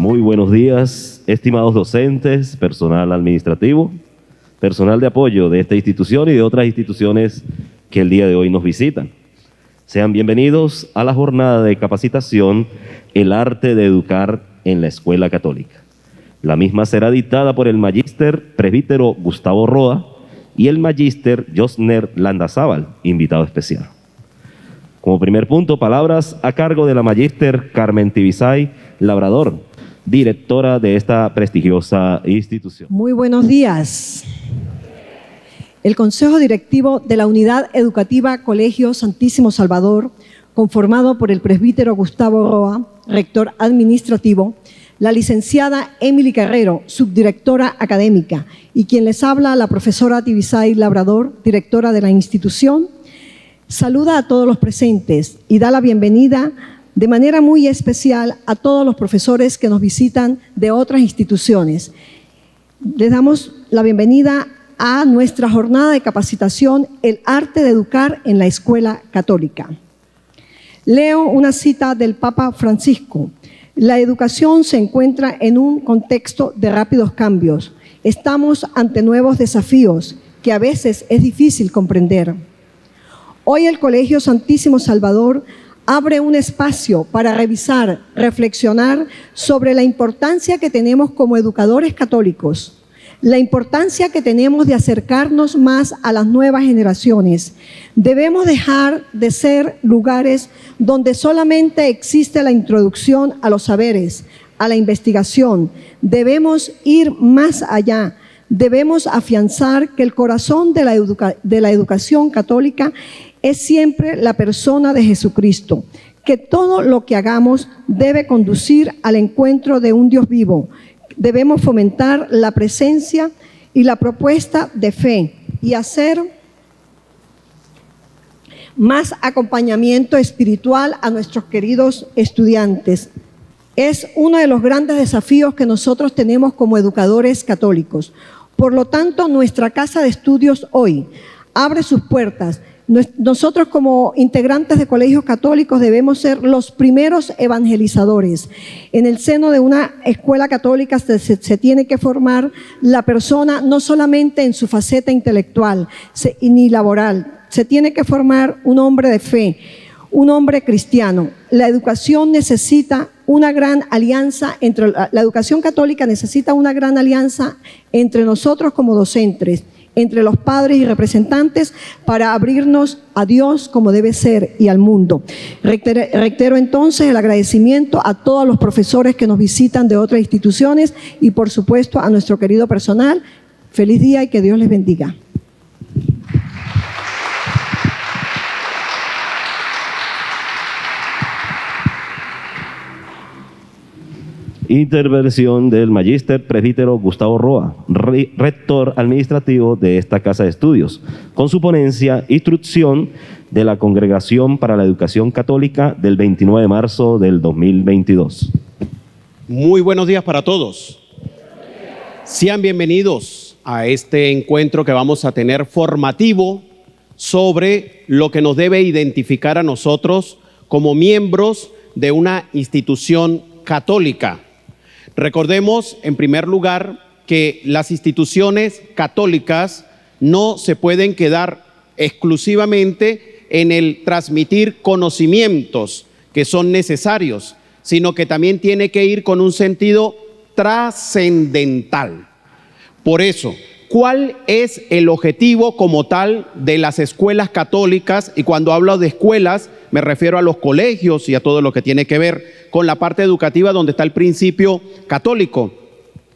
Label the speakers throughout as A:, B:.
A: Muy buenos días, estimados docentes, personal administrativo, personal de apoyo de esta institución y de otras instituciones que el día de hoy nos visitan. Sean bienvenidos a la jornada de capacitación El arte de educar en la Escuela Católica. La misma será dictada por el magíster presbítero Gustavo Roa y el magíster Josner Landazábal, invitado especial. Como primer punto, palabras a cargo de la magíster Carmen Tibisay Labrador, directora de esta prestigiosa institución.
B: Muy buenos días. El Consejo Directivo de la Unidad Educativa Colegio Santísimo Salvador, conformado por el presbítero Gustavo Roa, rector administrativo, la licenciada Emily Carrero, subdirectora académica, y quien les habla, la profesora Tibisay Labrador, directora de la institución, saluda a todos los presentes y da la bienvenida de manera muy especial a todos los profesores que nos visitan de otras instituciones. Les damos la bienvenida a nuestra jornada de capacitación El arte de educar en la Escuela Católica. Leo una cita del Papa Francisco. La educación se encuentra en un contexto de rápidos cambios. Estamos ante nuevos desafíos que a veces es difícil comprender. Hoy el Colegio Santísimo Salvador abre un espacio para revisar, reflexionar sobre la importancia que tenemos como educadores católicos, la importancia que tenemos de acercarnos más a las nuevas generaciones. Debemos dejar de ser lugares donde solamente existe la introducción a los saberes, a la investigación. Debemos ir más allá. Debemos afianzar que el corazón de la educación católica es siempre la persona de Jesucristo, que todo lo que hagamos debe conducir al encuentro de un Dios vivo. Debemos fomentar la presencia y la propuesta de fe y hacer más acompañamiento espiritual a nuestros queridos estudiantes. Es uno de los grandes desafíos que nosotros tenemos como educadores católicos. Por lo tanto, nuestra casa de estudios hoy abre sus puertas. Nosotros como integrantes de colegios católicos debemos ser los primeros evangelizadores. En el seno de una escuela católica se tiene que formar la persona no solamente en su faceta intelectual ni laboral, se tiene que formar un hombre de fe, un hombre cristiano. La educación necesita una gran alianza la educación católica necesita una gran alianza entre nosotros como docentes, entre los padres y representantes, para abrirnos a Dios como debe ser y al mundo. Reitero entonces el agradecimiento a todos los profesores que nos visitan de otras instituciones y por supuesto a nuestro querido personal. Feliz día y que Dios les bendiga.
A: Intervención del magíster presbítero Gustavo Roa, rector administrativo de esta casa de estudios, con su ponencia Instrucción de la Congregación para la Educación Católica del 29 de marzo del 2022.
C: Muy buenos días para todos. Sean bienvenidos a este encuentro que vamos a tener formativo sobre lo que nos debe identificar a nosotros como miembros de una institución católica. Recordemos, en primer lugar, que las instituciones católicas no se pueden quedar exclusivamente en el transmitir conocimientos que son necesarios, sino que también tiene que ir con un sentido trascendental. Por eso, ¿cuál es el objetivo como tal de las escuelas católicas? Y cuando hablo de escuelas, me refiero a los colegios y a todo lo que tiene que ver con la parte educativa donde está el principio católico.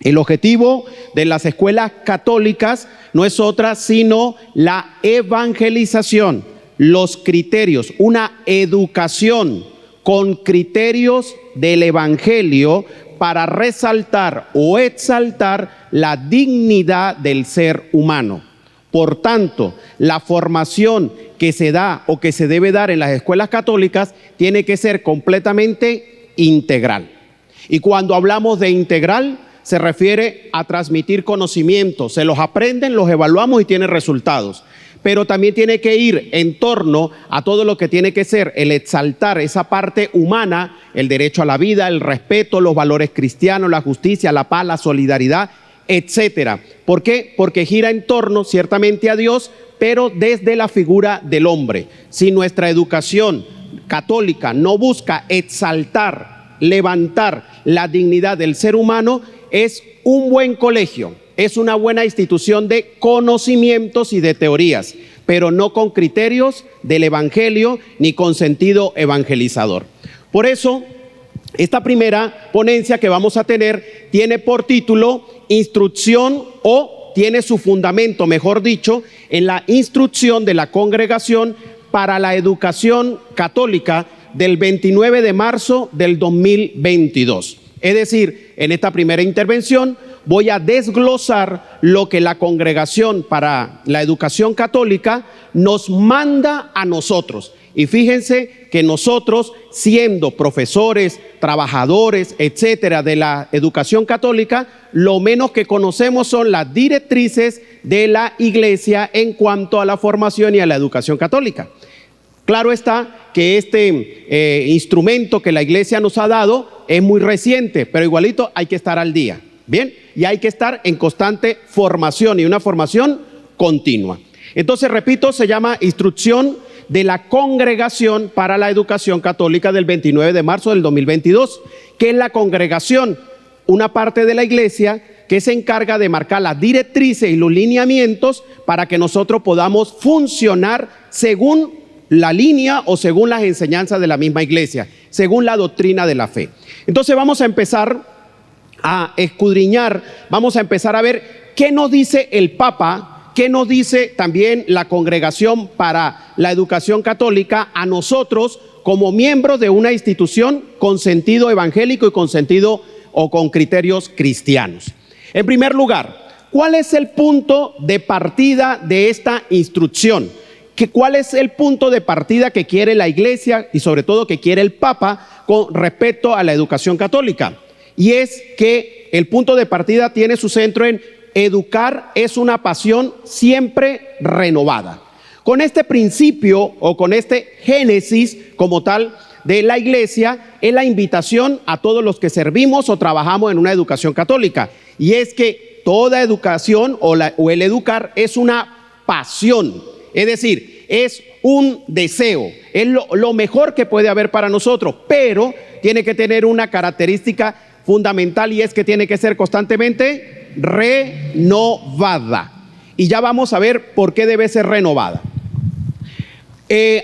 C: El objetivo de las escuelas católicas no es otra sino la evangelización, los criterios, una educación con criterios del evangelio para resaltar o exaltar la dignidad del ser humano. Por tanto, la formación que se da o que se debe dar en las escuelas católicas tiene que ser completamente integral. Y cuando hablamos de integral, se refiere a transmitir conocimientos. Se los aprenden, los evaluamos y tienen resultados. pero también tiene que ir en torno a todo lo que tiene que ser el exaltar esa parte humana, el derecho a la vida, el respeto, los valores cristianos, la justicia, la paz, la solidaridad, etcétera. ¿Por qué? Porque gira en torno ciertamente a Dios, pero desde la figura del hombre. Si nuestra educación católica no busca exaltar, levantar la dignidad del ser humano, es un buen colegio, es una buena institución de conocimientos y de teorías, pero no con criterios del evangelio ni con sentido evangelizador. Por eso, esta primera ponencia que vamos a tener tiene por título Instrucción, o tiene su fundamento, mejor dicho, en la instrucción de la Congregación para la Educación Católica del 29 de marzo del 2022. Es decir, en esta primera intervención voy a desglosar lo que la Congregación para la Educación Católica nos manda a nosotros. Y fíjense que nosotros, siendo profesores, trabajadores, etcétera, de la educación católica, lo menos que conocemos son las directrices de la Iglesia en cuanto a la formación y a la educación católica. Claro está que este instrumento que la Iglesia nos ha dado es muy reciente, pero igualito hay que estar al día, ¿bien? Y hay que estar en constante formación, y una formación continua. Entonces, repito, se llama Instrucción de la Congregación para la Educación Católica del 29 de marzo del 2022, que es la congregación, una parte de la Iglesia que se encarga de marcar las directrices y los lineamientos para que nosotros podamos funcionar según la línea o según las enseñanzas de la misma Iglesia, según la doctrina de la fe. Entonces vamos a empezar a escudriñar, vamos a empezar a ver qué nos dice el Papa, qué nos dice también la Congregación para la Educación Católica a nosotros como miembros de una institución con sentido evangélico y con sentido o con criterios cristianos. En primer lugar, ¿cuál es el punto de partida de esta instrucción? ¿Cuál es el punto de partida que quiere la Iglesia y sobre todo que quiere el Papa con respecto a la educación católica? Y es que el punto de partida tiene su centro en educar es una pasión siempre renovada. Con este principio o con este génesis como tal de la Iglesia es la invitación a todos los que servimos o trabajamos en una educación católica. Y es que toda educación o el educar es una pasión, es decir, es un deseo, es lo mejor que puede haber para nosotros, pero tiene que tener una característica fundamental, y es que tiene que ser constantemente renovada. Y ya vamos a ver por qué debe ser renovada.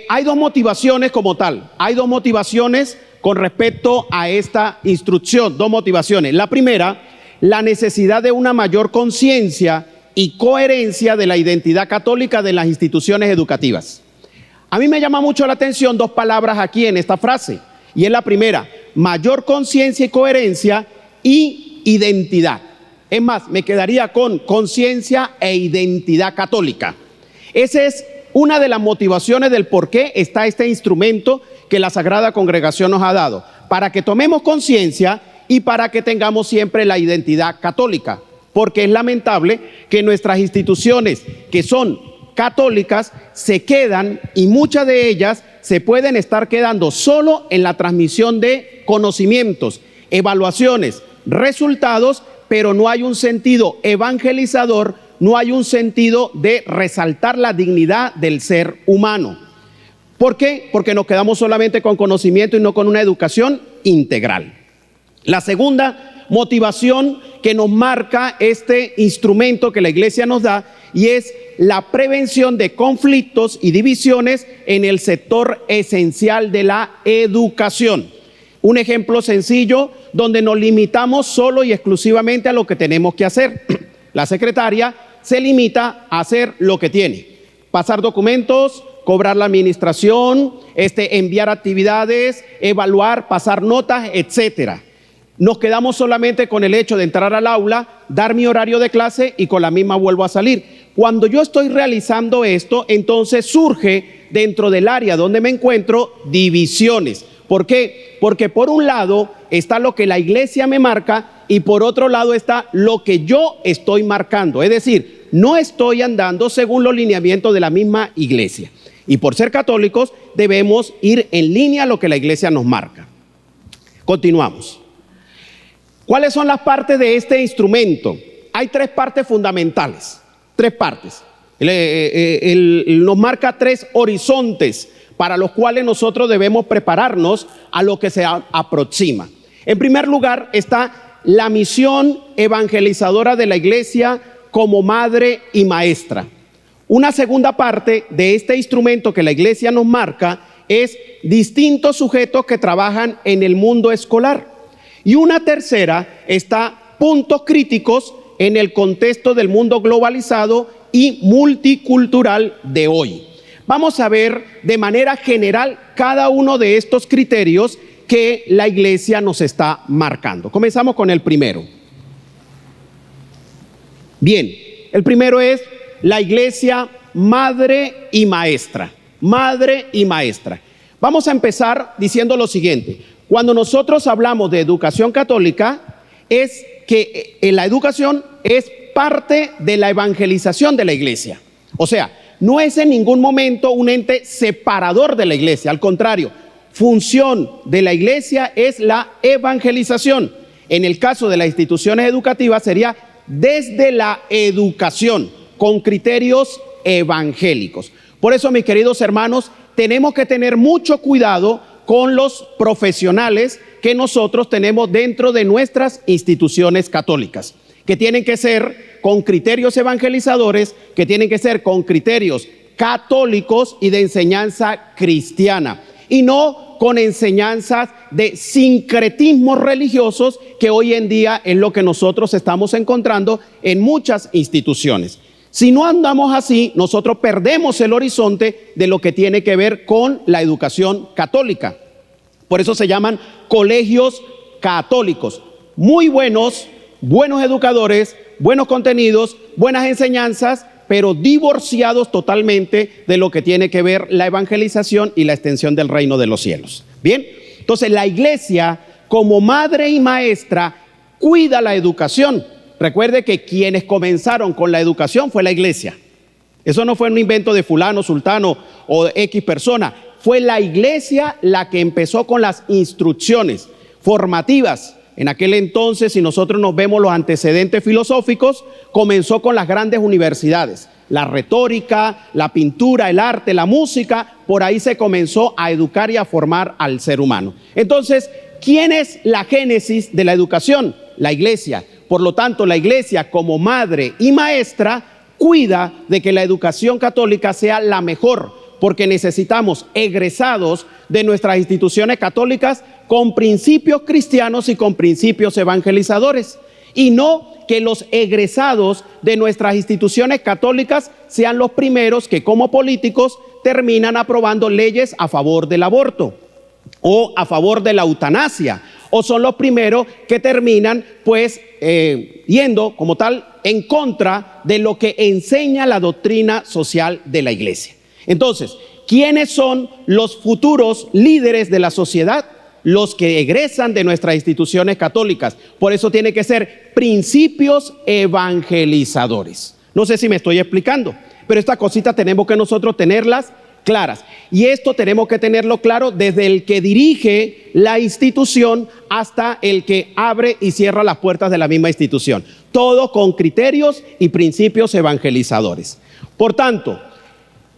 C: Hay dos motivaciones como tal, hay dos motivaciones con respecto a esta instrucción, dos motivaciones. La primera, la necesidad de una mayor conciencia y coherencia de la identidad católica de las instituciones educativas. A mí me llama mucho la atención dos palabras aquí en esta frase, y es la primera, mayor conciencia y coherencia, y identidad. Es más, me quedaría con conciencia e identidad católica. Esa es una de las motivaciones del por qué está este instrumento que la Sagrada Congregación nos ha dado, para que tomemos conciencia y para que tengamos siempre la identidad católica, porque es lamentable que nuestras instituciones que son católicas se quedan, y muchas de ellas se pueden estar quedando solo en la transmisión de conocimientos, evaluaciones, resultados, pero no hay un sentido evangelizador, no hay un sentido de resaltar la dignidad del ser humano. ¿Por qué? Porque nos quedamos solamente con conocimiento y no con una educación integral. La segunda motivación que nos marca este instrumento que la Iglesia nos da, y es la prevención de conflictos y divisiones en el sector esencial de la educación. Un ejemplo sencillo donde nos limitamos solo y exclusivamente a lo que tenemos que hacer. La secretaria se limita a hacer lo que tiene: pasar documentos, cobrar la administración, enviar actividades, evaluar, pasar notas, etcétera. Nos quedamos solamente con el hecho de entrar al aula, dar mi horario de clase y con la misma vuelvo a salir. Cuando yo estoy realizando esto, entonces surge dentro del área donde me encuentro divisiones. ¿Por qué? Porque por un lado está lo que la Iglesia me marca y por otro lado está lo que yo estoy marcando. Es decir, no estoy andando según los lineamientos de la misma iglesia. Y por ser católicos debemos ir en línea a lo que la iglesia nos marca. Continuamos. ¿Cuáles son las partes de este instrumento? Hay tres partes fundamentales, tres partes. Nos marca tres horizontes para los cuales nosotros debemos prepararnos a lo que se aproxima. En primer lugar está la misión evangelizadora de la iglesia como madre y maestra. Una segunda parte de este instrumento que la iglesia nos marca es distintos sujetos que trabajan en el mundo escolar. Y una tercera está puntos críticos en el contexto del mundo globalizado y multicultural de hoy. Vamos a ver de manera general cada uno de estos criterios que la iglesia nos está marcando. Comenzamos con el primero. Bien, el primero es la iglesia madre y maestra. Madre y maestra. Vamos a empezar diciendo lo siguiente. Cuando nosotros hablamos de educación católica, es que la educación es parte de la evangelización de la iglesia. O sea, no es en ningún momento un ente separador de la iglesia. Al contrario, función de la iglesia es la evangelización. En el caso de las instituciones educativas sería desde la educación, con criterios evangélicos. Por eso, mis queridos hermanos, tenemos que tener mucho cuidado con los profesionales que nosotros tenemos dentro de nuestras instituciones católicas, que tienen que ser con criterios evangelizadores, que tienen que ser con criterios católicos y de enseñanza cristiana, y no con enseñanzas de sincretismos religiosos, que hoy en día es lo que nosotros estamos encontrando en muchas instituciones. Si no andamos así, nosotros perdemos el horizonte de lo que tiene que ver con la educación católica. Por eso se llaman colegios católicos. Muy buenos educadores, buenos contenidos, buenas enseñanzas, pero divorciados totalmente de lo que tiene que ver la evangelización y la extensión del reino de los cielos. Bien, entonces la iglesia como madre y maestra cuida la educación. Recuerde que quienes comenzaron con la educación fue la iglesia. Eso no fue un invento de fulano, sultano o X persona. Fue la iglesia la que empezó con las instrucciones formativas. En aquel entonces, si nosotros nos vemos los antecedentes filosóficos, comenzó con las grandes universidades. La retórica, la pintura, el arte, la música, por ahí se comenzó a educar y a formar al ser humano. Entonces, ¿quién es la génesis de la educación? La iglesia. Por lo tanto, la iglesia como madre y maestra cuida de que la educación católica sea la mejor, porque necesitamos egresados de nuestras instituciones católicas con principios cristianos y con principios evangelizadores, y no que los egresados de nuestras instituciones católicas sean los primeros que como políticos terminan aprobando leyes a favor del aborto o a favor de la eutanasia, o son los primeros que terminan yendo como tal en contra de lo que enseña la doctrina social de la iglesia. Entonces, ¿quiénes son los futuros líderes de la sociedad? Los que egresan de nuestras instituciones católicas. Por eso tiene que ser principios evangelizadores. No sé si me estoy explicando, pero estas cositas tenemos que nosotros tenerlas claras. Y esto tenemos que tenerlo claro desde el que dirige la institución hasta el que abre y cierra las puertas de la misma institución. Todo con criterios y principios evangelizadores. Por tanto,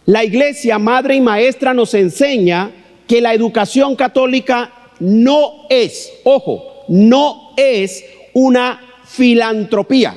C: la iglesia madre y maestra nos enseña que la educación católica no es, ojo, no es una filantropía.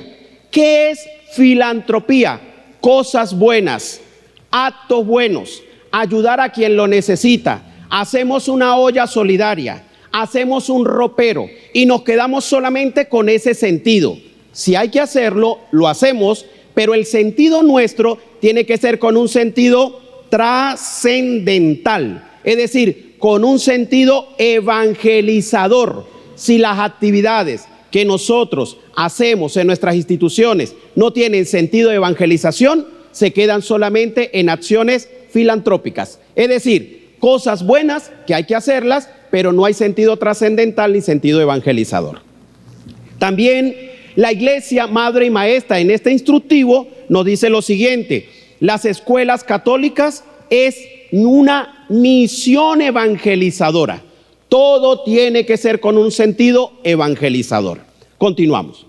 C: ¿Qué es filantropía? Cosas buenas, actos buenos, ayudar a quien lo necesita. Hacemos una olla solidaria, hacemos un ropero y nos quedamos solamente con ese sentido. Si hay que hacerlo, lo hacemos, pero el sentido nuestro tiene que ser con un sentido trascendental, es decir, con un sentido evangelizador. Si las actividades que nosotros hacemos en nuestras instituciones no tienen sentido de evangelización, se quedan solamente en acciones filantrópicas, es decir, cosas buenas que hay que hacerlas, pero no hay sentido trascendental ni sentido evangelizador. También la Iglesia Madre y Maestra en este instructivo nos dice lo siguiente: las escuelas católicas es una misión evangelizadora. Todo tiene que ser con un sentido evangelizador. Continuamos.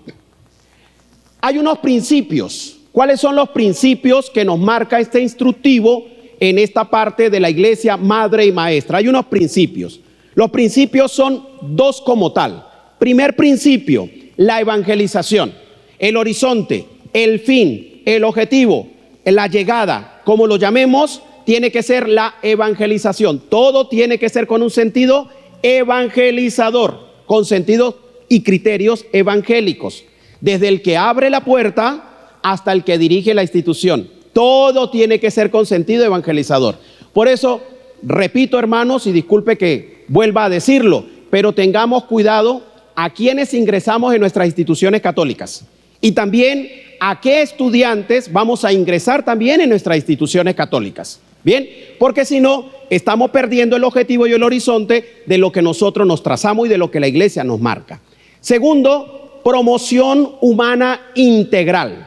C: Hay unos principios. ¿Cuáles son los principios que nos marca este instructivo en esta parte de la Iglesia Madre y Maestra? Hay unos principios. Los principios son dos como tal. Primer principio, la evangelización. El horizonte, el fin, el objetivo, la llegada, como lo llamemos, tiene que ser la evangelización. Todo tiene que ser con un sentido evangelizador, con sentidos y criterios evangélicos. Desde el que abre la puerta hasta el que dirige la institución. Todo tiene que ser con sentido evangelizador. Por eso, repito, hermanos, y disculpe que vuelva a decirlo, pero tengamos cuidado a quienes ingresamos en nuestras instituciones católicas y también a qué estudiantes vamos a ingresar también en nuestras instituciones católicas. Bien, porque si no, estamos perdiendo el objetivo y el horizonte de lo que nosotros nos trazamos y de lo que la Iglesia nos marca. Segundo, promoción humana integral.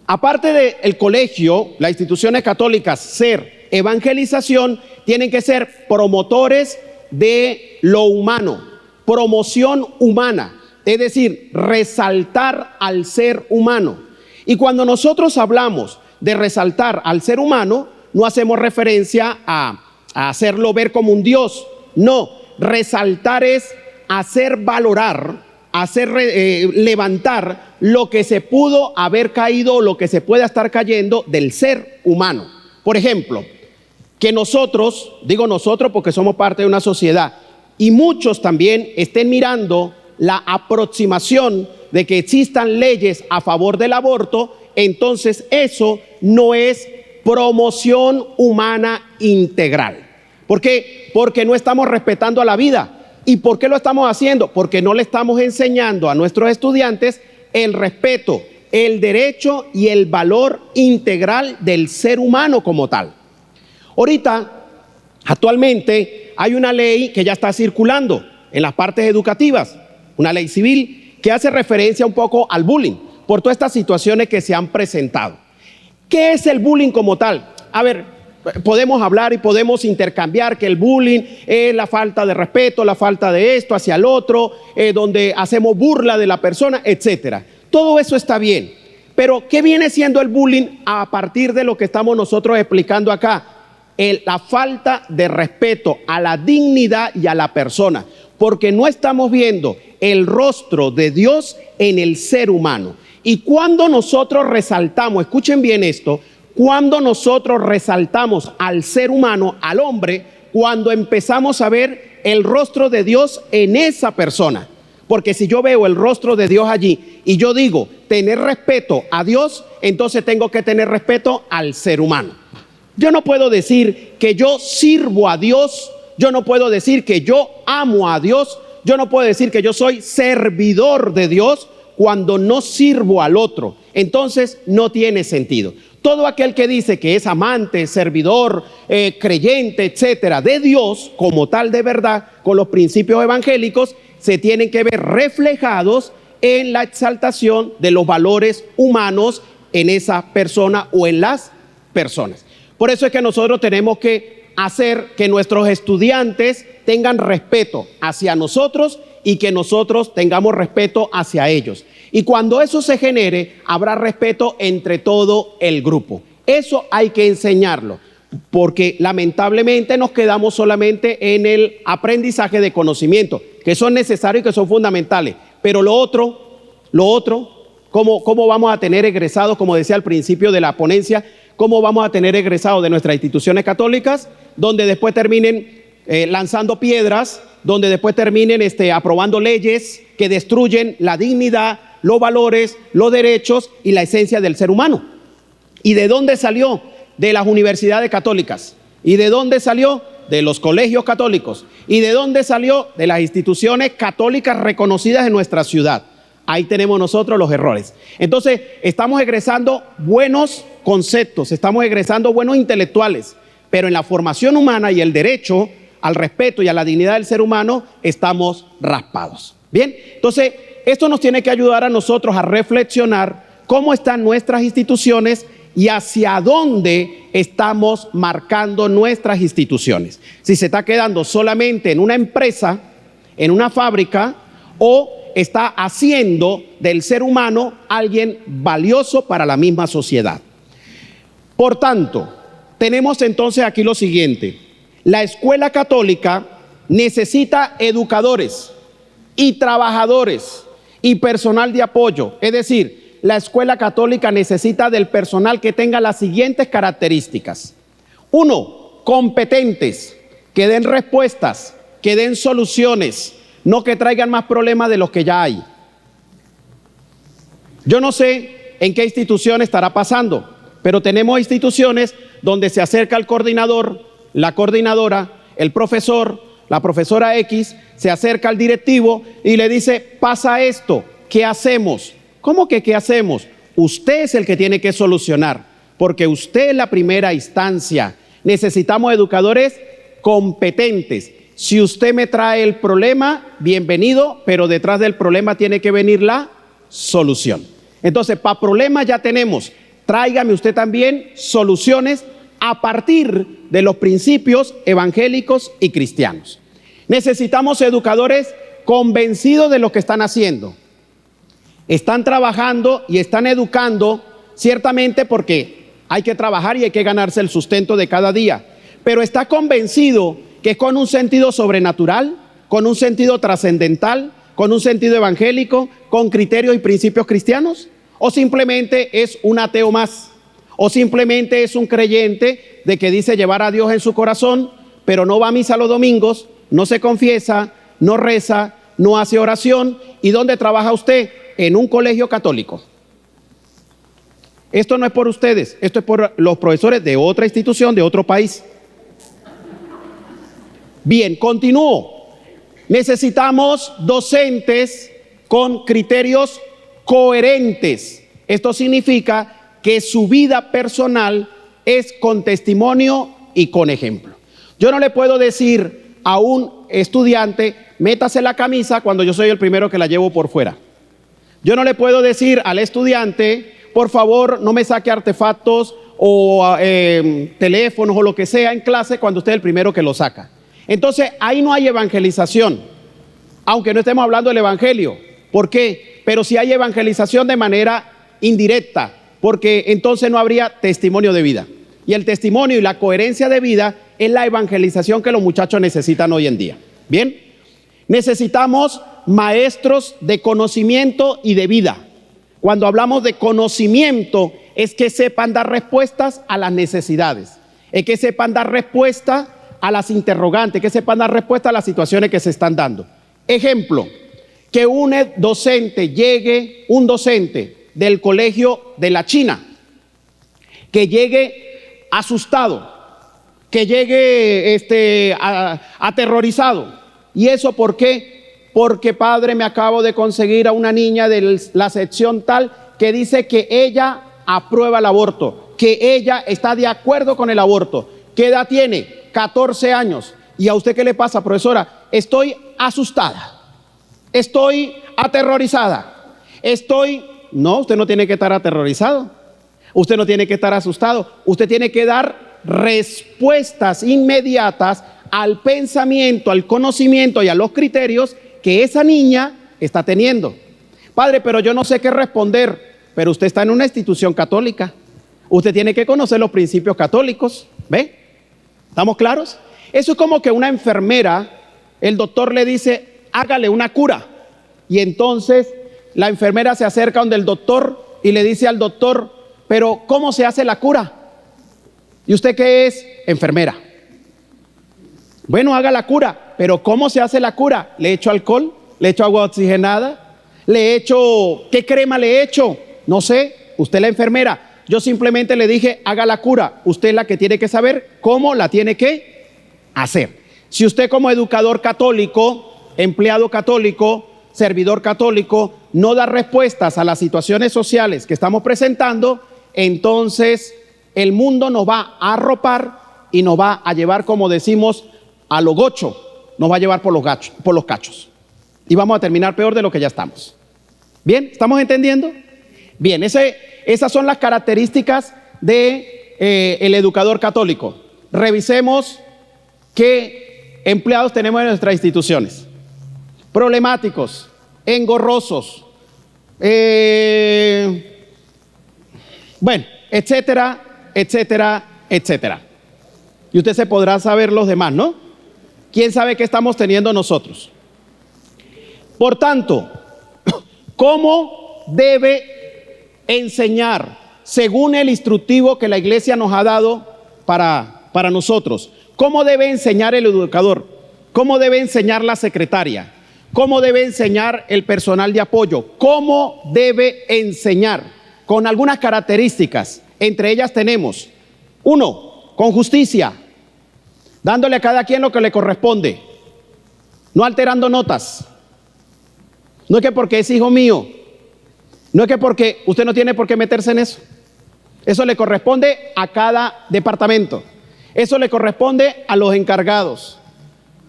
C: Aparte del colegio, las instituciones católicas ser evangelización, tienen que ser promotores de lo humano, promoción humana, es decir, resaltar al ser humano. Y cuando nosotros hablamos de resaltar al ser humano, no hacemos referencia a hacerlo ver como un Dios. No, resaltar es hacer valorar, hacer levantar lo que se pudo haber caído o lo que se pueda estar cayendo del ser humano. Por ejemplo, que nosotros, digo nosotros porque somos parte de una sociedad, y muchos también estén mirando la aproximación de que existan leyes a favor del aborto, entonces eso no es promoción humana integral. ¿Por qué? Porque no estamos respetando a la vida. ¿Y por qué lo estamos haciendo? Porque no le estamos enseñando a nuestros estudiantes el respeto, el derecho y el valor integral del ser humano como tal. Ahorita, actualmente, hay una ley que ya está circulando en las partes educativas, una ley civil que hace referencia un poco al bullying por todas estas situaciones que se han presentado. ¿Qué es el bullying como tal? A ver, podemos hablar y podemos intercambiar que el bullying es la falta de respeto, la falta de esto hacia el otro, donde hacemos burla de la persona, etcétera. Todo eso está bien, pero ¿qué viene siendo el bullying a partir de lo que estamos nosotros explicando acá? La falta de respeto a la dignidad y a la persona, porque no estamos viendo el rostro de Dios en el ser humano. Y cuando nosotros resaltamos, escuchen bien esto, cuando nosotros resaltamos al ser humano, al hombre, cuando empezamos a ver el rostro de Dios en esa persona. Porque si yo veo el rostro de Dios allí y yo digo tener respeto a Dios, entonces tengo que tener respeto al ser humano. Yo no puedo decir que yo sirvo a Dios, yo no puedo decir que yo amo a Dios, yo no puedo decir que yo soy servidor de Dios cuando no sirvo al otro. Entonces no tiene sentido. Todo aquel que dice que es amante, servidor, creyente, etcétera, de Dios como tal de verdad, con los principios evangélicos, se tienen que ver reflejados en la exaltación de los valores humanos en esa persona o en las personas. Por eso es que nosotros tenemos que hacer que nuestros estudiantes tengan respeto hacia nosotros y que nosotros tengamos respeto hacia ellos. Y cuando eso se genere, habrá respeto entre todo el grupo. Eso hay que enseñarlo, porque lamentablemente nos quedamos solamente en el aprendizaje de conocimiento, que son necesarios y que son fundamentales. Pero lo otro, ¿cómo vamos a tener egresados, como decía al principio de la ponencia, cómo vamos a tener egresados de nuestras instituciones católicas, donde después terminen lanzando piedras, donde después terminen aprobando leyes que destruyen la dignidad, los valores, los derechos y la esencia del ser humano? ¿Y de dónde salió? De las universidades católicas. ¿Y de dónde salió? De los colegios católicos. ¿Y de dónde salió? De las instituciones católicas reconocidas en nuestra ciudad. Ahí tenemos nosotros los errores. Entonces, estamos egresando buenos conceptos, estamos egresando buenos intelectuales, pero en la formación humana y el derecho al respeto y a la dignidad del ser humano estamos raspados. Bien, entonces esto nos tiene que ayudar a nosotros a reflexionar cómo están nuestras instituciones y hacia dónde estamos marcando nuestras instituciones. Si se está quedando solamente en una empresa, en una fábrica, o está haciendo del ser humano alguien valioso para la misma sociedad. Por tanto, tenemos entonces aquí lo siguiente: la escuela católica necesita educadores y trabajadores y personal de apoyo. Es decir, la escuela católica necesita del personal que tenga las siguientes características. 1, competentes, que den respuestas, que den soluciones, no que traigan más problemas de los que ya hay. Yo no sé en qué institución estará pasando, pero tenemos instituciones donde se acerca el coordinador, la coordinadora, el profesor, la profesora X, se acerca al directivo y le dice: pasa esto, ¿qué hacemos? ¿Cómo que qué hacemos? Usted es el que tiene que solucionar, porque usted es la primera instancia. Necesitamos educadores competentes. Si usted me trae el problema, bienvenido, pero detrás del problema tiene que venir la solución. Entonces, para problemas ya tenemos. Tráigame usted también soluciones a partir de los principios evangélicos y cristianos. Necesitamos educadores convencidos de lo que están haciendo. Están trabajando y están educando, ciertamente porque hay que trabajar y hay que ganarse el sustento de cada día, pero está convencido que con un sentido sobrenatural, con un sentido trascendental, con un sentido evangélico, con criterios y principios cristianos, o simplemente es un ateo más, o simplemente es un creyente de que dice llevar a Dios en su corazón, pero no va a misa los domingos, no se confiesa, no reza, no hace oración. ¿Y dónde trabaja usted? En un colegio católico. Esto no es por ustedes, esto es por los profesores de otra institución, de otro país. Bien, continúo. Necesitamos docentes con criterios coherentes. Esto significa que su vida personal es con testimonio y con ejemplo. Yo no le puedo decir a un estudiante: métase la camisa, cuando yo soy el primero que la llevo por fuera. Yo no le puedo decir al estudiante: por favor, no me saque artefactos o teléfonos o lo que sea en clase, cuando usted es el primero que lo saca. Entonces, ahí no hay evangelización, aunque no estemos hablando del evangelio. ¿Por qué? Pero sí hay evangelización de manera indirecta, porque entonces no habría testimonio de vida. Y el testimonio y la coherencia de vida es la evangelización que los muchachos necesitan hoy en día. Bien, necesitamos maestros de conocimiento y de vida. Cuando hablamos de conocimiento, es que sepan dar respuestas a las necesidades, es que sepan dar respuesta a las interrogantes, que sepan dar respuesta a las situaciones que se están dando. Ejemplo, que un docente del colegio de la China, que llegue asustado, que llegue aterrorizado. ¿Y eso por qué? Porque, padre, me acabo de conseguir a una niña de la sección tal que dice que ella aprueba el aborto, que ella está de acuerdo con el aborto. ¿Qué edad tiene? 14 años. ¿Y a usted qué le pasa, profesora? Estoy asustada, estoy aterrorizada, No, usted no tiene que estar aterrorizado, usted no tiene que estar asustado, usted tiene que dar respuestas inmediatas al pensamiento, al conocimiento y a los criterios que esa niña está teniendo. Padre, pero yo no sé qué responder. Pero usted está en una institución católica, usted tiene que conocer los principios católicos. ¿Ve? ¿Estamos claros? Eso es como que una enfermera, el doctor le dice: hágale una cura. Y entonces la enfermera se acerca donde el doctor y le dice al doctor: pero ¿cómo se hace la cura? ¿Y usted qué es? Enfermera. Bueno, haga la cura, pero ¿cómo se hace la cura? ¿Le echo alcohol? ¿Le echo agua oxigenada? ¿Le echo? ¿Qué crema le echo? No sé, usted es la enfermera. Yo simplemente le dije: haga la cura. Usted es la que tiene que saber cómo la tiene que hacer. Si usted, como educador católico, empleado católico, servidor católico, no da respuestas a las situaciones sociales que estamos presentando, entonces el mundo nos va a arropar y nos va a llevar, como decimos, a lo gocho, nos va a llevar por los cachos. Y vamos a terminar peor de lo que ya estamos. Bien, ¿estamos entendiendo? Bien, esas son las características de el educador católico. Revisemos qué empleados tenemos en nuestras instituciones. Problemáticos, engorrosos, bueno, etcétera, etcétera, etcétera. Y usted se podrá saber los demás, ¿no? ¿Quién sabe qué estamos teniendo nosotros? Por tanto, ¿cómo debe enseñar según el instructivo que la iglesia nos ha dado para nosotros? ¿Cómo debe enseñar el educador? ¿Cómo debe enseñar la secretaria? ¿Cómo debe enseñar el personal de apoyo? ¿Cómo debe enseñar? Con algunas características. Entre ellas tenemos, 1, con justicia, dándole a cada quien lo que le corresponde, no alterando notas. No es que porque es hijo mío, no es que porque usted no tiene por qué meterse en eso. Eso le corresponde a cada departamento. Eso le corresponde a los encargados.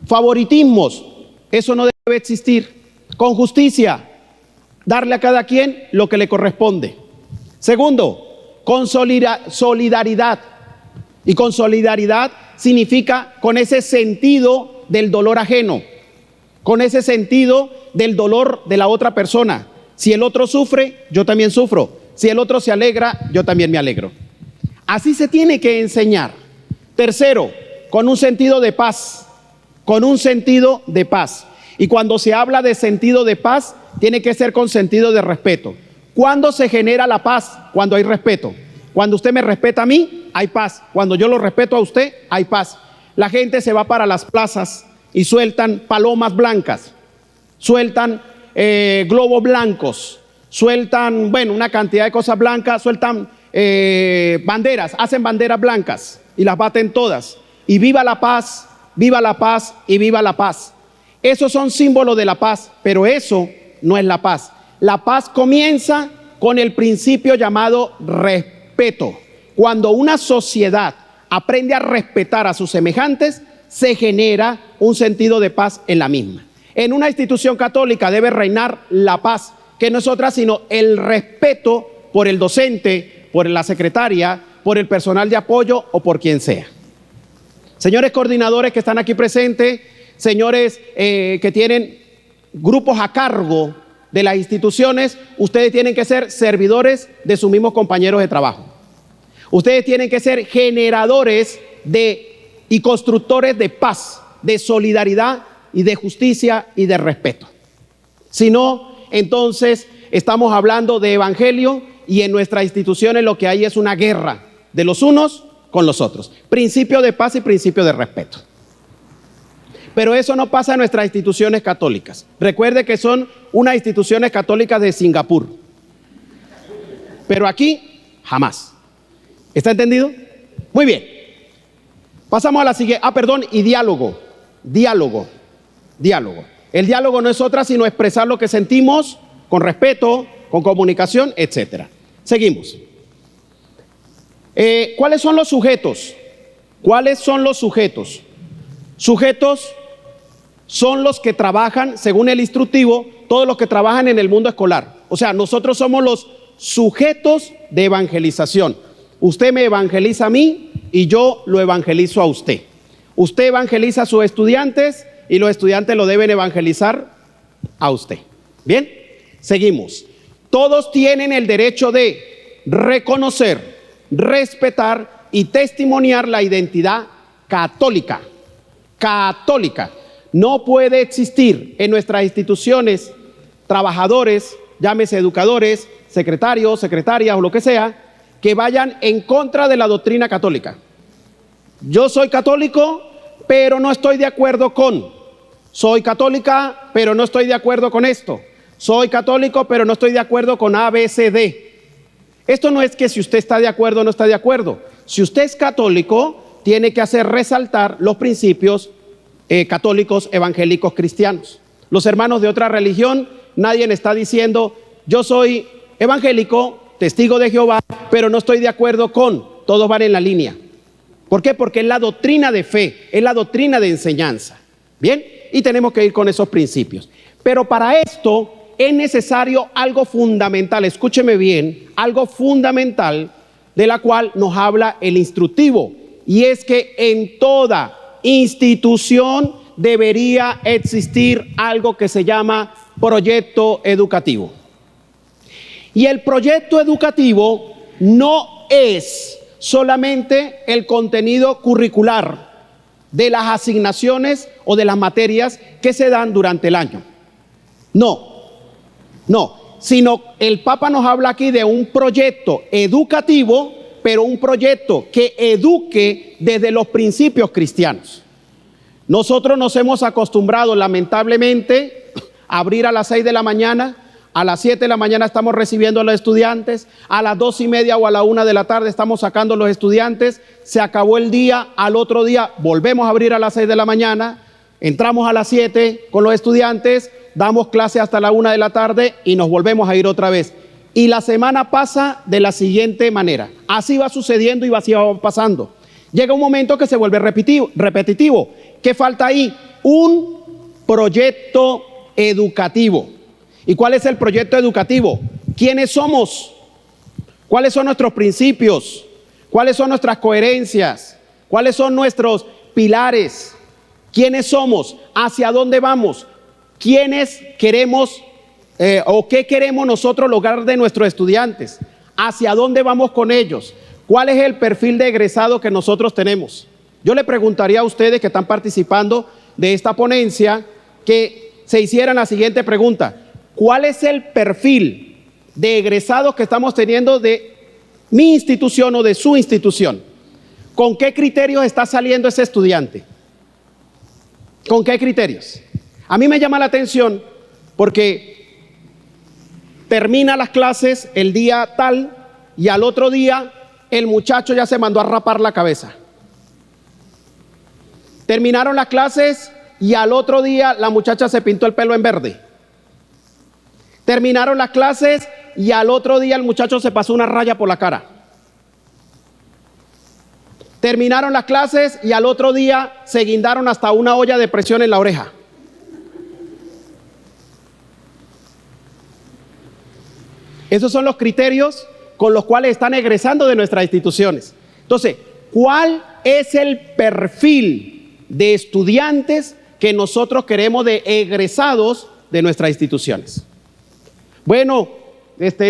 C: Favoritismos, eso no debe existir. Con justicia, darle a cada quien lo que le corresponde. Segundo, con solidaridad. Y con solidaridad significa con ese sentido del dolor ajeno, con ese sentido del dolor de la otra persona. Si el otro sufre, yo también sufro. Si el otro se alegra, yo también me alegro. Así se tiene que enseñar. Tercero, con un sentido de paz, con un sentido de paz. Y cuando se habla de sentido de paz, tiene que ser con sentido de respeto. ¿Cuándo se genera la paz? Cuando hay respeto. Cuando usted me respeta a mí, hay paz. Cuando yo lo respeto a usted, hay paz. La gente se va para las plazas y sueltan palomas blancas, sueltan globos blancos, sueltan, bueno, una cantidad de cosas blancas, sueltan banderas, hacen banderas blancas y las baten todas. Y viva la paz, viva la paz y viva la paz. Esos son símbolos de la paz, pero eso no es la paz. La paz comienza con el principio llamado respeto. Cuando una sociedad aprende a respetar a sus semejantes, se genera un sentido de paz en la misma. En una institución católica debe reinar la paz, que no es otra sino el respeto por el docente, por la secretaria, por el personal de apoyo o por quien sea. Señores coordinadores que están aquí presentes, señores que tienen grupos a cargo de las instituciones, ustedes tienen que ser servidores de sus mismos compañeros de trabajo. Ustedes tienen que ser generadores y constructores de paz, de solidaridad y de justicia y de respeto. Si no, entonces estamos hablando de evangelio y en nuestras instituciones lo que hay es una guerra de los unos con los otros. Principio de paz y principio de respeto. Pero eso no pasa en nuestras instituciones católicas. Recuerde que son unas instituciones católicas de Singapur. Pero aquí, jamás. ¿Está entendido? Muy bien. Pasamos a la siguiente. Y diálogo. Diálogo. Diálogo. El diálogo no es otra sino expresar lo que sentimos con respeto, con comunicación, etc. Seguimos. ¿Cuáles son los sujetos? ¿Cuáles son los sujetos? Sujetos son los que trabajan, según el instructivo, todos los que trabajan en el mundo escolar. O sea, nosotros somos los sujetos de evangelización. Usted me evangeliza a mí y yo lo evangelizo a usted. Usted evangeliza a sus estudiantes y los estudiantes lo deben evangelizar a usted. Bien, seguimos. Todos tienen el derecho de reconocer, respetar y testimoniar la identidad católica. Católica. No puede existir en nuestras instituciones trabajadores, llámese educadores, secretarios, secretarias o lo que sea, que vayan en contra de la doctrina católica. Yo soy católico, pero no estoy de acuerdo con. Soy católica, pero no estoy de acuerdo con esto. Soy católico, pero no estoy de acuerdo con A, B, C, D. Esto no es que si usted está de acuerdo o no está de acuerdo. Si usted es católico, tiene que hacer resaltar los principios católicos, evangélicos, cristianos. Los hermanos de otra religión, nadie le está diciendo, yo soy evangélico, testigo de Jehová, pero no estoy de acuerdo con. Todos van en la línea. ¿Por qué? Porque es la doctrina de fe, es la doctrina de enseñanza. Bien, y tenemos que ir con esos principios. Pero para esto es necesario algo fundamental, escúcheme bien, algo fundamental de la cual nos habla el instructivo, y es que en toda institución debería existir algo que se llama proyecto educativo. Y el proyecto educativo no es solamente el contenido curricular de las asignaciones o de las materias que se dan durante el año. No, sino el Papa nos habla aquí de un proyecto educativo, pero un proyecto que eduque desde los principios cristianos. Nosotros nos hemos acostumbrado lamentablemente a abrir a las 6 de la mañana, a las 7 de la mañana estamos recibiendo a los estudiantes, a las 2:30 o a la 1 de la tarde estamos sacando a los estudiantes, se acabó el día, al otro día volvemos a abrir a las 6 de la mañana, entramos a las 7 con los estudiantes, damos clase hasta la 1 de la tarde y nos volvemos a ir otra vez. Y la semana pasa de la siguiente manera, así va sucediendo y así va pasando. Llega un momento que se vuelve repetitivo. ¿Qué falta ahí? Un proyecto educativo. ¿Y cuál es el proyecto educativo? ¿Quiénes somos? ¿Cuáles son nuestros principios? ¿Cuáles son nuestras coherencias? ¿Cuáles son nuestros pilares? ¿Quiénes somos? ¿Hacia dónde vamos? ¿Quiénes queremos o qué queremos nosotros lograr de nuestros estudiantes? ¿Hacia dónde vamos con ellos? ¿Cuál es el perfil de egresado que nosotros tenemos? Yo le preguntaría a ustedes que están participando de esta ponencia que se hicieran la siguiente pregunta. ¿Cuál es el perfil de egresados que estamos teniendo de mi institución o de su institución? ¿Con qué criterios está saliendo ese estudiante? ¿Con qué criterios? A mí me llama la atención porque termina las clases el día tal y al otro día el muchacho ya se mandó a rapar la cabeza. Terminaron las clases y al otro día la muchacha se pintó el pelo en verde. Terminaron las clases y al otro día el muchacho se pasó una raya por la cara. Terminaron las clases y al otro día se guindaron hasta una olla de presión en la oreja. Esos son los criterios con los cuales están egresando de nuestras instituciones. Entonces, ¿cuál es el perfil de estudiantes que nosotros queremos de egresados de nuestras instituciones? Bueno,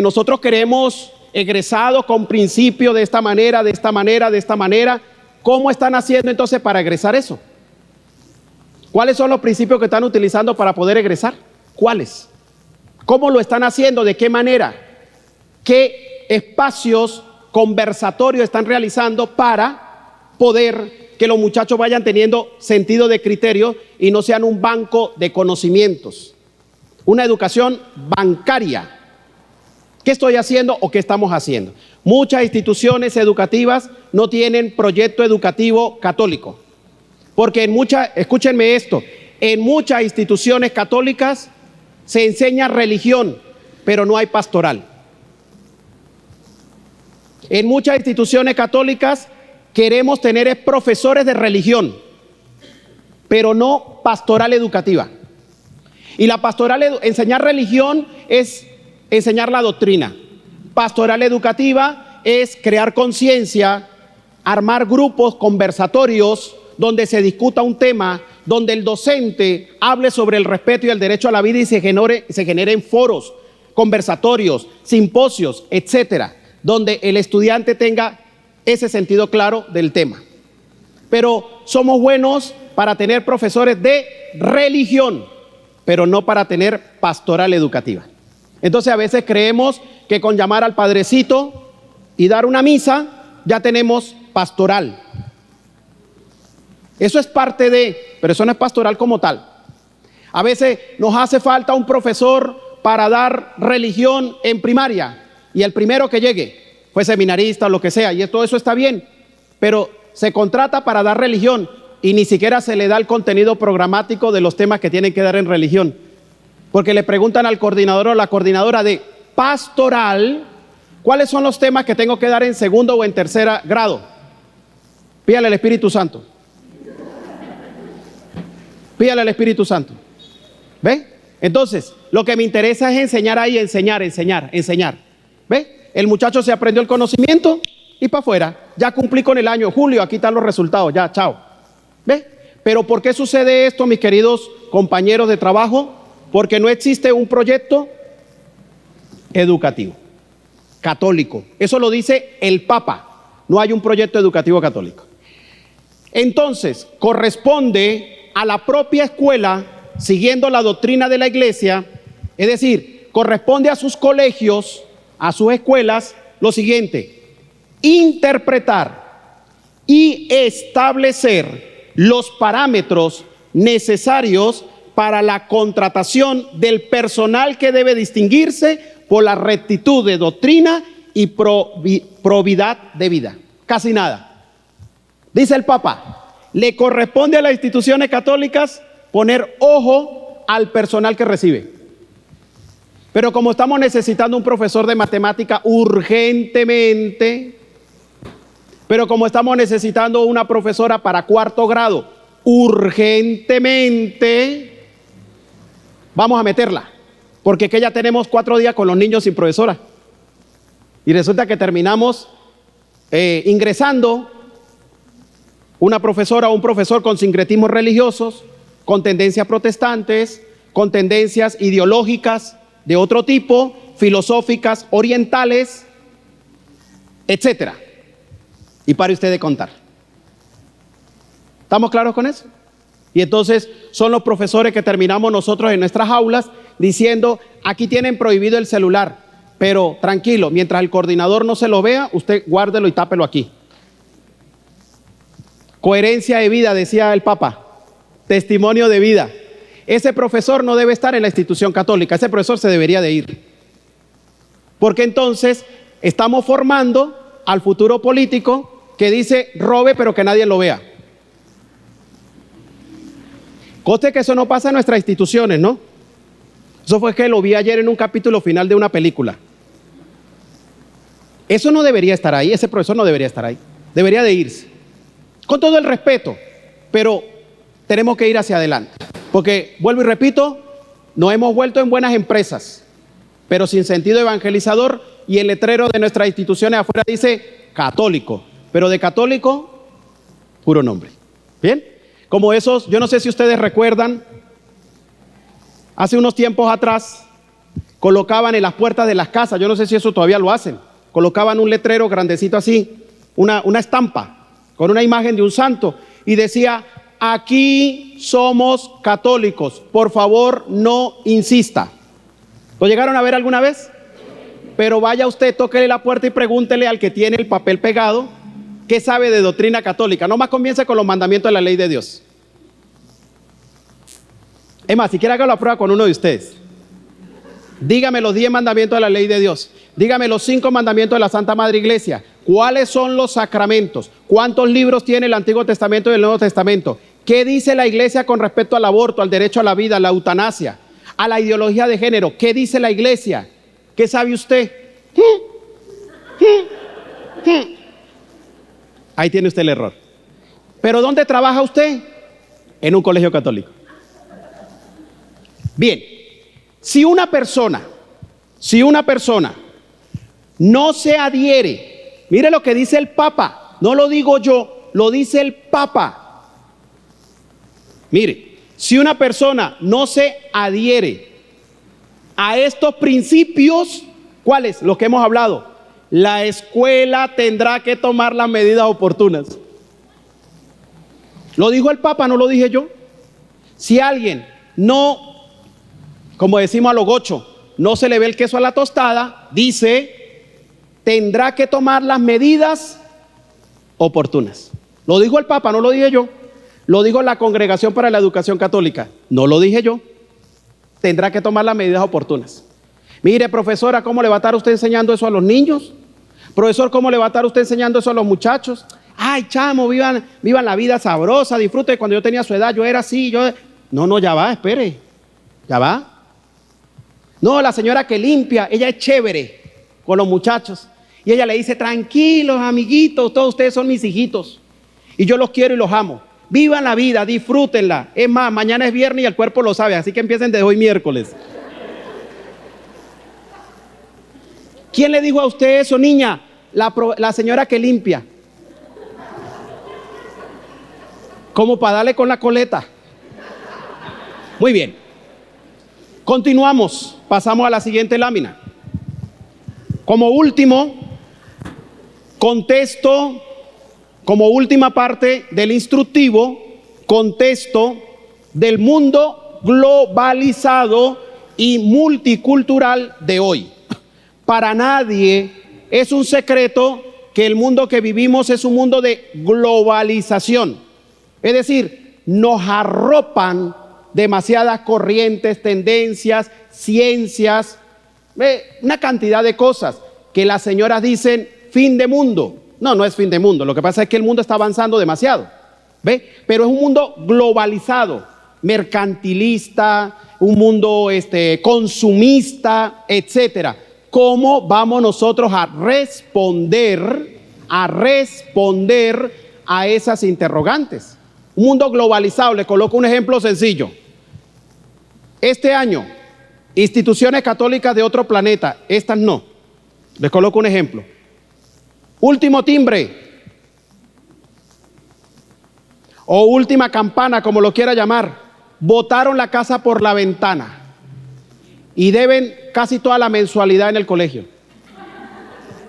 C: nosotros queremos egresados con principio de esta manera, de esta manera, de esta manera. ¿Cómo están haciendo entonces para egresar eso? ¿Cuáles son los principios que están utilizando para poder egresar? ¿Cuáles? ¿Cómo lo están haciendo? ¿De qué manera? ¿Qué espacios conversatorios están realizando para poder que los muchachos vayan teniendo sentido de criterio y no sean un banco de conocimientos? Una educación bancaria. ¿Qué estoy haciendo o qué estamos haciendo? Muchas instituciones educativas no tienen proyecto educativo católico. Porque escúchenme esto, en muchas instituciones católicas se enseña religión, pero no hay pastoral. En muchas instituciones católicas queremos tener profesores de religión, pero no pastoral educativa. Y la pastoral, enseñar religión es enseñar la doctrina. Pastoral educativa es crear conciencia, armar grupos conversatorios donde se discuta un tema, donde el docente hable sobre el respeto y el derecho a la vida y se generen foros, conversatorios, simposios, etcétera, donde el estudiante tenga ese sentido claro del tema. Pero somos buenos para tener profesores de religión, pero no para tener pastoral educativa. Entonces a veces creemos que con llamar al padrecito y dar una misa ya tenemos pastoral. Eso es parte de, pero eso no es pastoral como tal. A veces nos hace falta un profesor para dar religión en primaria y el primero que llegue, fue seminarista o lo que sea, y todo eso está bien, pero se contrata para dar religión y ni siquiera se le da el contenido programático de los temas que tienen que dar en religión, porque le preguntan al coordinador o la coordinadora de pastoral cuáles son los temas que tengo que dar en segundo o en tercer grado. Pídale al Espíritu Santo. Pídale al Espíritu Santo. ¿Ve? Entonces, lo que me interesa es enseñar ahí, enseñar. ¿Ve? El muchacho se aprendió el conocimiento y para afuera. Ya cumplí con el año, julio, aquí están los resultados, ya, chao. ¿Ve? Pero ¿por qué sucede esto, mis queridos compañeros de trabajo? Porque no existe un proyecto educativo católico. Eso lo dice el Papa. No hay un proyecto educativo católico. Entonces, corresponde a la propia escuela, siguiendo la doctrina de la Iglesia, es decir, corresponde a sus colegios, a sus escuelas, lo siguiente: interpretar y establecer los parámetros necesarios para la contratación del personal que debe distinguirse por la rectitud de doctrina y probidad de vida. Casi nada. Dice el Papa, le corresponde a las instituciones católicas poner ojo al personal que recibe. Pero como estamos necesitando un profesor de matemática urgentemente, pero como estamos necesitando una profesora para 4º grado urgentemente, vamos a meterla, porque que ya tenemos 4 días con los niños sin profesora. Y resulta que terminamos ingresando una profesora o un profesor con sincretismos religiosos, con tendencias protestantes, con tendencias ideológicas de otro tipo, filosóficas, orientales, etcétera. Y pare usted de contar. ¿Estamos claros con eso? Y entonces son los profesores que terminamos nosotros en nuestras aulas diciendo, aquí tienen prohibido el celular, pero tranquilo, mientras el coordinador no se lo vea, usted guárdelo y tápelo aquí. Coherencia de vida, decía el Papa, testimonio de vida. Ese profesor no debe estar en la institución católica, ese profesor se debería de ir. Porque entonces estamos formando al futuro político que dice robe pero que nadie lo vea. Conste que eso no pasa en nuestras instituciones, ¿no? Eso fue que lo vi ayer en un capítulo final de una película. Eso no debería estar ahí, ese profesor no debería estar ahí, debería de irse. Con todo el respeto, pero tenemos que ir hacia adelante. Porque, vuelvo y repito, nos hemos vuelto en buenas empresas, pero sin sentido evangelizador, y el letrero de nuestras instituciones afuera dice católico, pero de católico, puro nombre. ¿Bien? Como esos, yo no sé si ustedes recuerdan, hace unos tiempos atrás, colocaban en las puertas de las casas, yo no sé si eso todavía lo hacen, colocaban un letrero grandecito así, una estampa, con una imagen de un santo, y decía, aquí somos católicos, por favor no insista. ¿Lo llegaron a ver alguna vez? Pero vaya usted, tóquele la puerta y pregúntele al que tiene el papel pegado, ¿qué sabe de doctrina católica? No más comience con los mandamientos de la ley de Dios. Es más, si quiere haga la prueba con uno de ustedes. Dígame los 10 mandamientos de la ley de Dios. Dígame los 5 mandamientos de la Santa Madre Iglesia. ¿Cuáles son los sacramentos? ¿Cuántos libros tiene el Antiguo Testamento y el Nuevo Testamento? ¿Qué dice la Iglesia con respecto al aborto, al derecho a la vida, a la eutanasia, a la ideología de género? ¿Qué dice la Iglesia? ¿Qué sabe usted? Ahí tiene usted el error. ¿Pero dónde trabaja usted? En un colegio católico. Bien, si una persona no se adhiere, mire lo que dice el Papa, no lo digo yo, lo dice el Papa. Mire, si una persona no se adhiere a estos principios, ¿cuáles? Los que hemos hablado. La escuela tendrá que tomar las medidas oportunas. Lo dijo el Papa, no lo dije yo. Si alguien no, como decimos a lo gocho, no se le ve el queso a la tostada, dice, tendrá que tomar las medidas oportunas. Lo dijo el Papa, no lo dije yo. Lo dijo la Congregación para la Educación Católica, no lo dije yo. Tendrá que tomar las medidas oportunas. Mire, profesora, ¿cómo le va a estar usted enseñando eso a los niños? Profesor, ¿cómo le va a estar usted enseñando eso a los muchachos? Ay, chamo, vivan la vida sabrosa, disfrute. Cuando yo tenía su edad, yo era así, No, ya va, espere, ya va. No, la señora que limpia, ella es chévere con los muchachos. Y ella le dice, tranquilos, amiguitos, todos ustedes son mis hijitos. Y yo los quiero y los amo. Vivan la vida, disfrútenla. Es más, mañana es viernes y el cuerpo lo sabe, así que empiecen desde hoy miércoles. ¿Quién le dijo a usted eso, niña? La señora que limpia. Como para darle con la coleta. Muy bien. Continuamos. Pasamos a la siguiente lámina. Como último, contesto, como última parte del instructivo, contesto del mundo globalizado y multicultural de hoy. Para nadie es un secreto que el mundo que vivimos es un mundo de globalización. Es decir, nos arropan demasiadas corrientes, tendencias, ciencias, una cantidad de cosas que las señoras dicen fin de mundo. No, no es fin de mundo. Lo que pasa es que el mundo está avanzando demasiado. ¿Ve? Pero es un mundo globalizado, mercantilista, un mundo consumista, etcétera. ¿Cómo vamos nosotros a responder a esas interrogantes? Un mundo globalizado. Les coloco un ejemplo sencillo. Este año, instituciones católicas de otro planeta, estas no. Les coloco un ejemplo. Último timbre o última campana, como lo quiera llamar, botaron la casa por la ventana y deben casi toda la mensualidad en el colegio.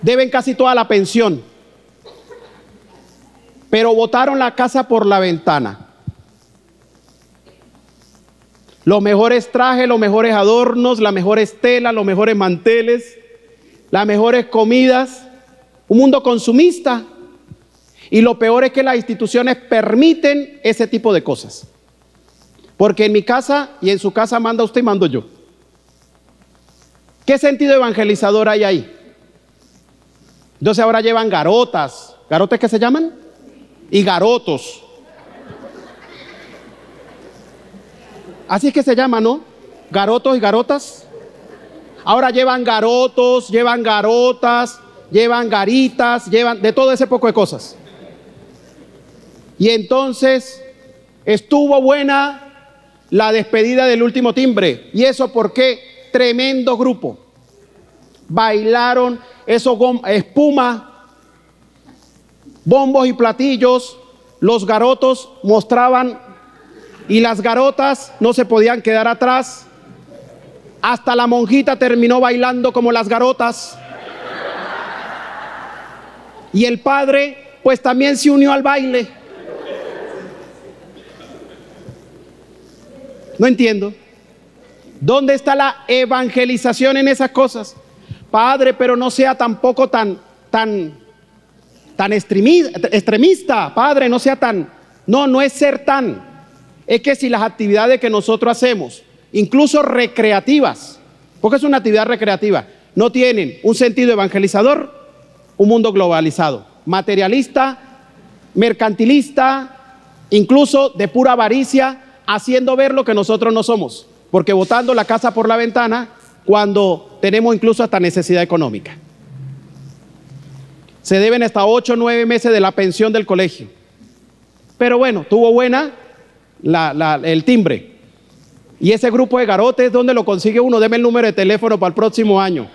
C: Deben casi toda la pensión. Pero botaron la casa por la ventana. Los mejores trajes, los mejores adornos, las mejores telas, los mejores manteles, las mejores comidas. Un mundo consumista. Y lo peor es que las instituciones permiten ese tipo de cosas. Porque en mi casa y en su casa manda usted y mando yo. ¿Qué sentido evangelizador hay ahí? Entonces ahora llevan garotas. ¿Garotes qué se llaman? Y garotos. Así es que se llama, ¿no? Garotos y garotas. Ahora llevan garotos, llevan garotas, llevan garitas, llevan de todo ese poco de cosas. Y entonces estuvo buena la despedida del último timbre. ¿Y eso por qué? Tremendo grupo. Bailaron, eso espuma, bombos y platillos. Los garotos mostraban y las garotas no se podían quedar atrás. Hasta la monjita terminó bailando como las garotas. Y el padre pues también se unió al baile. No entiendo. ¿Dónde está la evangelización en esas cosas? Padre, pero no sea tampoco tan extremista. Padre, no sea tan... No es ser tan... Es que si las actividades que nosotros hacemos, incluso recreativas, porque es una actividad recreativa, no tienen un sentido evangelizador, un mundo globalizado, materialista, mercantilista, incluso de pura avaricia, haciendo ver lo que nosotros no somos, porque botando la casa por la ventana cuando tenemos incluso hasta necesidad económica. Se deben hasta 8 o 9 meses de la pensión del colegio. Pero bueno, tuvo buena el timbre. Y ese grupo de garotes, ¿dónde lo consigue uno? Deme el número de teléfono para el próximo año.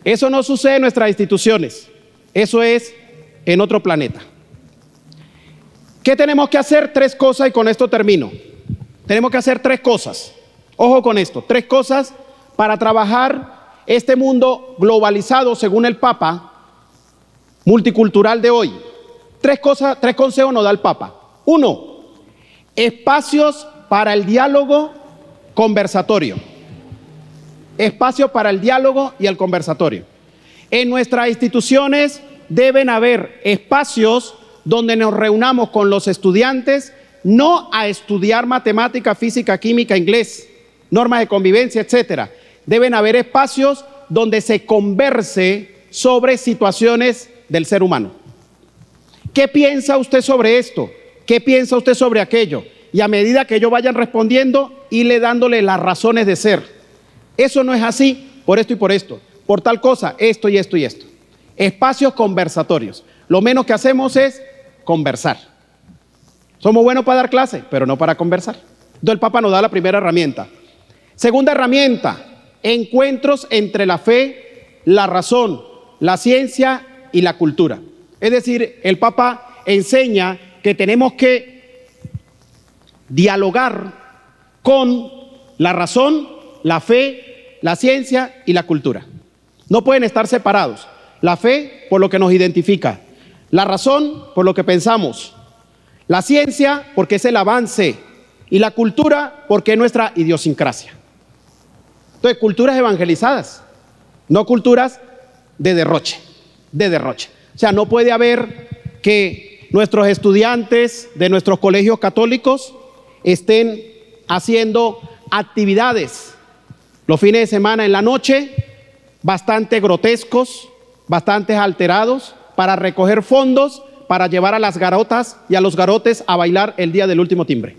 C: Eso no sucede en nuestras instituciones. Eso es en otro planeta. ¿Qué tenemos que hacer? 3 cosas y con esto termino. Tenemos que hacer 3 cosas. Ojo con esto. 3 cosas para trabajar este mundo globalizado, según el Papa, multicultural de hoy. 3 cosas, 3 consejos nos da el Papa. 1, espacios para el diálogo conversatorio. Espacio para el diálogo y el conversatorio. En nuestras instituciones deben haber espacios donde nos reunamos con los estudiantes, no a estudiar matemática, física, química, inglés, normas de convivencia, etcétera. Deben haber espacios donde se converse sobre situaciones del ser humano. ¿Qué piensa usted sobre esto? ¿Qué piensa usted sobre aquello? Y a medida que ellos vayan respondiendo, irle dándole las razones de ser. Eso no es así, por esto y por esto, por tal cosa, esto y esto y esto. Espacios conversatorios. Lo menos que hacemos es conversar. Somos buenos para dar clase, pero no para conversar. Entonces el Papa nos da la primera herramienta. Segunda herramienta, encuentros entre la fe, la razón, la ciencia y la cultura. Es decir, el Papa enseña que tenemos que dialogar con la razón, la fe, la ciencia y la cultura. No pueden estar separados. La fe por lo que nos identifica, la razón por lo que pensamos, la ciencia porque es el avance y la cultura porque es nuestra idiosincrasia. Entonces, culturas evangelizadas, no culturas de derroche, de derroche. O sea, no puede haber que nuestros estudiantes de nuestros colegios católicos estén haciendo actividades los fines de semana en la noche, bastante grotescos, bastante alterados, para recoger fondos, para llevar a las garotas y a los garotes a bailar el día del último timbre.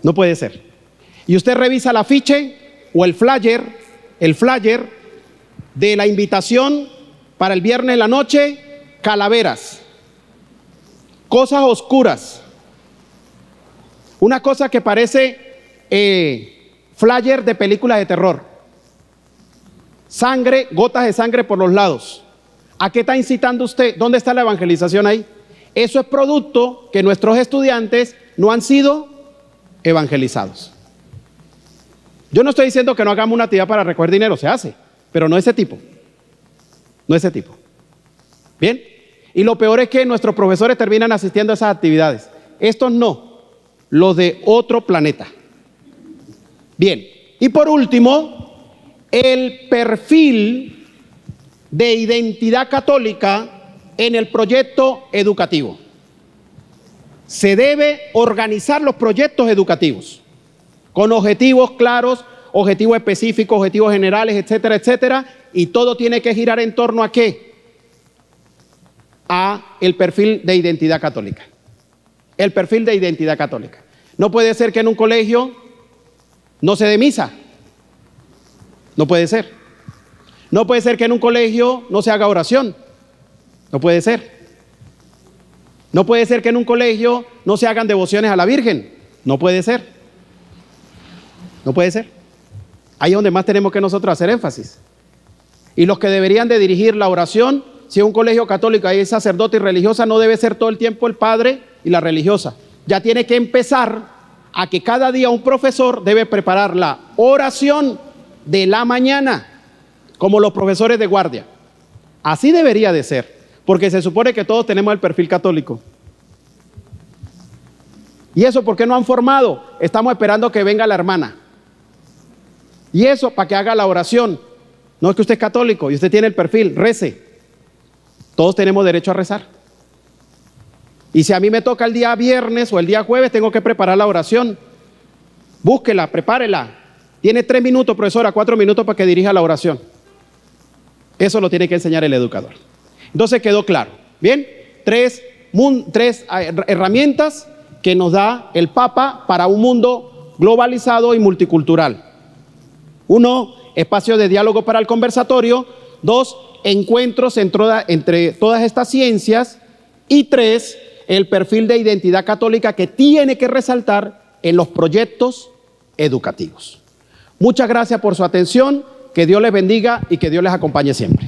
C: No puede ser. Y usted revisa el afiche o el flyer de la invitación para el viernes en la noche, calaveras, cosas oscuras, una cosa que parece flyer de películas de terror, sangre, gotas de sangre por los lados. ¿A qué está incitando usted? ¿Dónde está la evangelización ahí? Eso es producto que nuestros estudiantes no han sido evangelizados. Yo no estoy diciendo que no hagamos una actividad para recoger dinero, se hace, pero no ese tipo. No ese tipo. ¿Bien? Y lo peor es que nuestros profesores terminan asistiendo a esas actividades. Estos no, los de otro planeta. Bien. Y por último, el perfil de identidad católica en el proyecto educativo. Se debe organizar los proyectos educativos con objetivos claros, objetivos específicos, objetivos generales, etcétera, etcétera, y todo tiene que girar en torno a ¿qué? A el perfil de identidad católica. El perfil de identidad católica. No puede ser que en un colegio no se dé misa. No puede ser. No puede ser que en un colegio no se haga oración. No puede ser. No puede ser que en un colegio no se hagan devociones a la Virgen. No puede ser. No puede ser. Ahí es donde más tenemos que nosotros hacer énfasis. Y los que deberían de dirigir la oración, si es un colegio católico hay sacerdote y religiosa, no debe ser todo el tiempo el padre y la religiosa. Ya tiene que empezar a que cada día un profesor debe preparar la oración de la mañana, como los profesores de guardia. Así debería de ser, porque se supone que todos tenemos el perfil católico. ¿Y eso por qué no han formado? Estamos esperando que venga la hermana. Y eso para que haga la oración. No es que usted es católico y usted tiene el perfil, rece. Todos tenemos derecho a rezar. Y si a mí me toca el día viernes o el día jueves, tengo que preparar la oración. Búsquela, prepárela. Tiene 3 minutos, profesora, 4 minutos para que dirija la oración. Eso lo tiene que enseñar el educador. Entonces quedó claro. Bien, tres herramientas que nos da el Papa para un mundo globalizado y multicultural. 1, espacio de diálogo para el conversatorio. 2, encuentros entre todas estas ciencias. Y 3, el perfil de identidad católica que tiene que resaltar en los proyectos educativos. Muchas gracias por su atención, que Dios les bendiga y que Dios les acompañe siempre.